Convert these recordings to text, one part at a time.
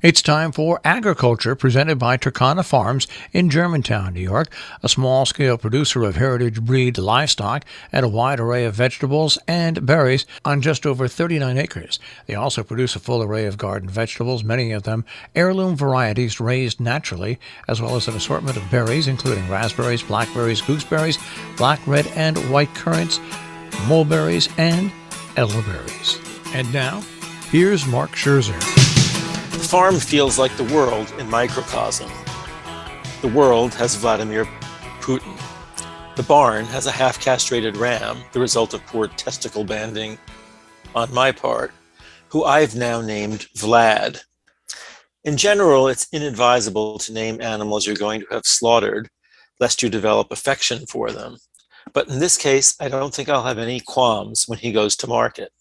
It's time for Agriculture, presented by Turkana Farms in Germantown, New York, a small-scale producer of heritage breed livestock and a wide array of vegetables and berries on just over 39 acres. They also produce a full array of garden vegetables, many of them heirloom varieties raised naturally, as well as an assortment of berries, including raspberries, blackberries, gooseberries, black, red, and white currants, mulberries, and elderberries. And now, here's Mark Scherzer. The farm feels like the world in microcosm. The world has Vladimir Putin. The barn has a half-castrated ram, the result of poor testicle-banding on my part, who I've now named Vlad. In general, it's inadvisable to name animals you're going to have slaughtered, lest you develop affection for them. But in this case, I don't think I'll have any qualms when he goes to market.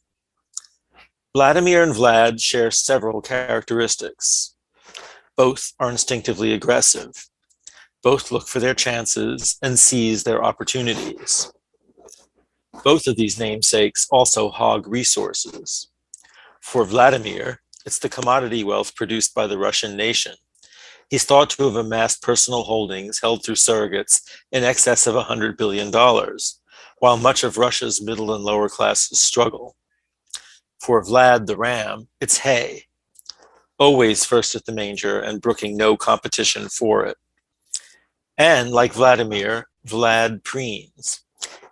Vladimir and Vlad share several characteristics. Both are instinctively aggressive. Both look for their chances and seize their opportunities. Both of these namesakes also hog resources. For Vladimir, it's the commodity wealth produced by the Russian nation. He's thought to have amassed personal holdings held through surrogates in excess of $100 billion, while much of Russia's middle and lower classes struggle. For Vlad the ram, it's hay, always first at the manger and brooking no competition for it. And like Vladimir, Vlad preens.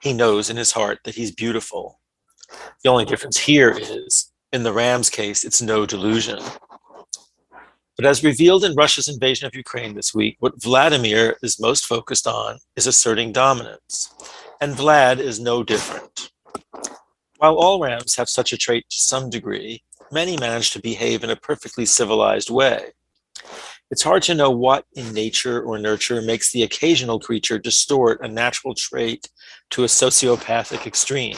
He knows in his heart that he's beautiful. The only difference here is, in the ram's case, it's no delusion. But as revealed in Russia's invasion of Ukraine this week, what Vladimir is most focused on is asserting dominance, and Vlad is no different. While all rams have such a trait to some degree, many manage to behave in a perfectly civilized way. It's hard to know what in nature or nurture makes the occasional creature distort a natural trait to a sociopathic extreme.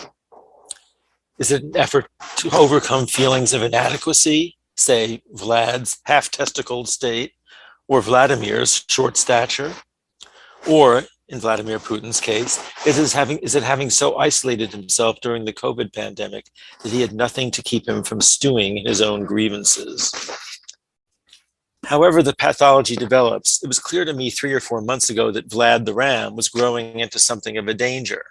Is it an effort to overcome feelings of inadequacy, say Vlad's half-testicled state, or Vladimir's short stature? Or, in Vladimir Putin's case, is it having so isolated himself during the COVID pandemic that he had nothing to keep him from stewing in his own grievances? However the pathology develops, it was clear to me 3 or 4 months ago that Vlad the ram was growing into something of a danger.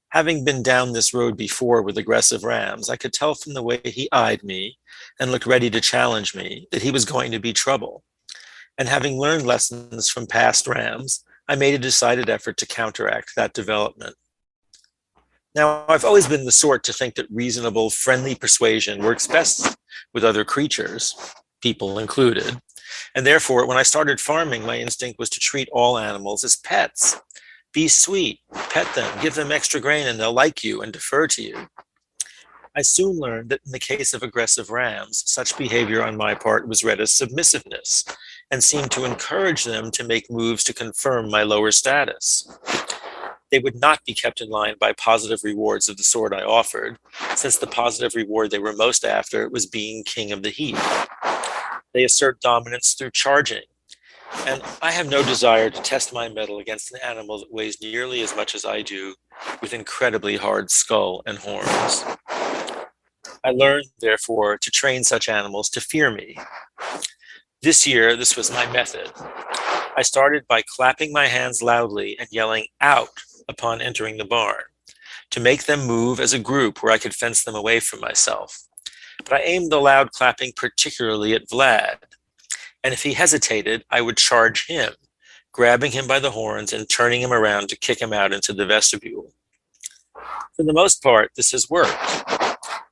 Having been down this road before with aggressive rams, I could tell from the way he eyed me and looked ready to challenge me that he was going to be trouble. And having learned lessons from past rams, I made a decided effort to counteract that development. Now, I've always been the sort to think that reasonable, friendly persuasion works best with other creatures, people included. And therefore, when I started farming, my instinct was to treat all animals as pets. Be sweet, pet them, give them extra grain, and they'll like you and defer to you. I soon learned that in the case of aggressive rams, such behavior on my part was read as submissiveness and seemed to encourage them to make moves to confirm my lower status. They would not be kept in line by positive rewards of the sort I offered, since the positive reward they were most after was being king of the heap. They assert dominance through charging, and I have no desire to test my mettle against an animal that weighs nearly as much as I do, with incredibly hard skull and horns. I learned, therefore, to train such animals to fear me. This year, this was my method. I started by clapping my hands loudly and yelling "out" upon entering the barn, to make them move as a group where I could fence them away from myself. But I aimed the loud clapping particularly at Vlad, and if he hesitated, I would charge him, grabbing him by the horns and turning him around to kick him out into the vestibule. For the most part, this has worked.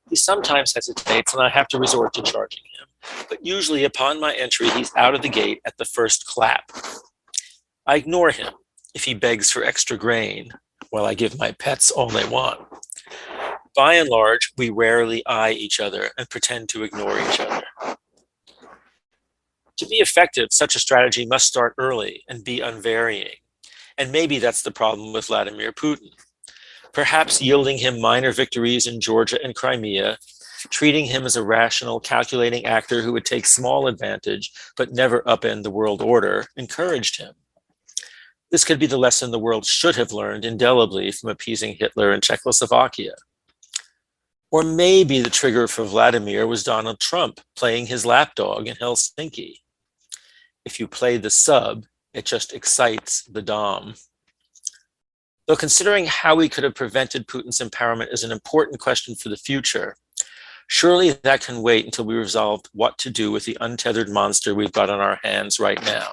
He sometimes hesitates and I have to resort to charging him, but usually upon my entry, he's out of the gate at the first clap. I ignore him if he begs for extra grain, while I give my pets all they want. By and large, we rarely eye each other and pretend to ignore each other. To be effective, such a strategy must start early and be unvarying. And maybe that's the problem with Vladimir Putin. Perhaps yielding him minor victories in Georgia and Crimea, treating him as a rational, calculating actor who would take small advantage but never upend the world order, encouraged him. This could be the lesson the world should have learned indelibly from appeasing Hitler in Czechoslovakia. Or maybe the trigger for Vladimir was Donald Trump playing his lapdog in Helsinki. If you play the sub, it just excites the dom. Though considering how we could have prevented Putin's empowerment is an important question for the future, surely that can wait until we resolve what to do with the untethered monster we've got on our hands right now.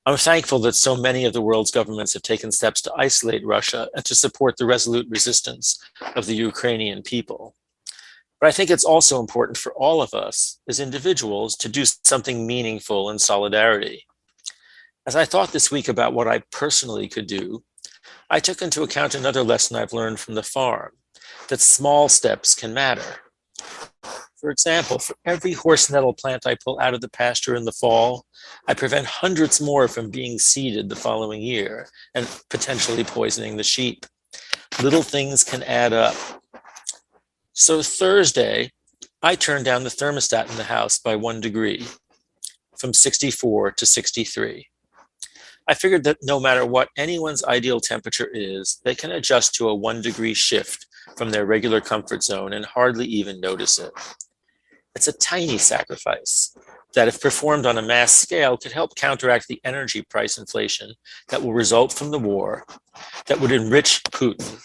I'm thankful that so many of the world's governments have taken steps to isolate Russia and to support the resolute resistance of the Ukrainian people. But I think it's also important for all of us as individuals to do something meaningful in solidarity. As I thought this week about what I personally could do, I took into account another lesson I've learned from the farm, that small steps can matter. For example, for every horse nettle plant I pull out of the pasture in the fall, I prevent hundreds more from being seeded the following year and potentially poisoning the sheep. Little things can add up. So Thursday, I turned down the thermostat in the house by 1 degree, from 64 to 63. I figured that no matter what anyone's ideal temperature is, they can adjust to a 1 degree shift from their regular comfort zone and hardly even notice it. It's a tiny sacrifice that, if performed on a mass scale, could help counteract the energy price inflation that will result from the war, that would enrich Putin,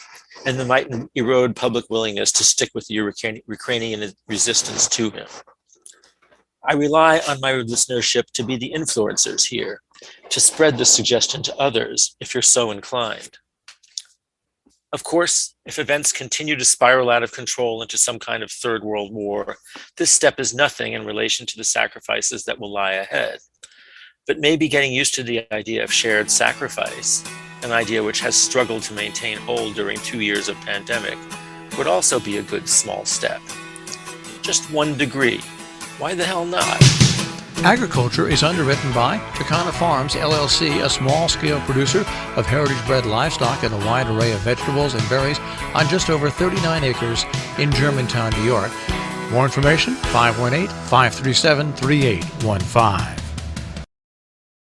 and that might erode public willingness to stick with the Ukrainian resistance to him. I rely on my listenership to be the influencers here, to spread this suggestion to others if you're so inclined. Of course, if events continue to spiral out of control into some kind of third world war, this step is nothing in relation to the sacrifices that will lie ahead. But maybe getting used to the idea of shared sacrifice, an idea which has struggled to maintain hold during 2 years of pandemic, would also be a good small step. Just 1 degree. Why the hell not? Agriculture is underwritten by Takana Farms, LLC, a small-scale producer of heritage-bred livestock and a wide array of vegetables and berries on just over 39 acres in Germantown, New York. More information, 518-537-3815.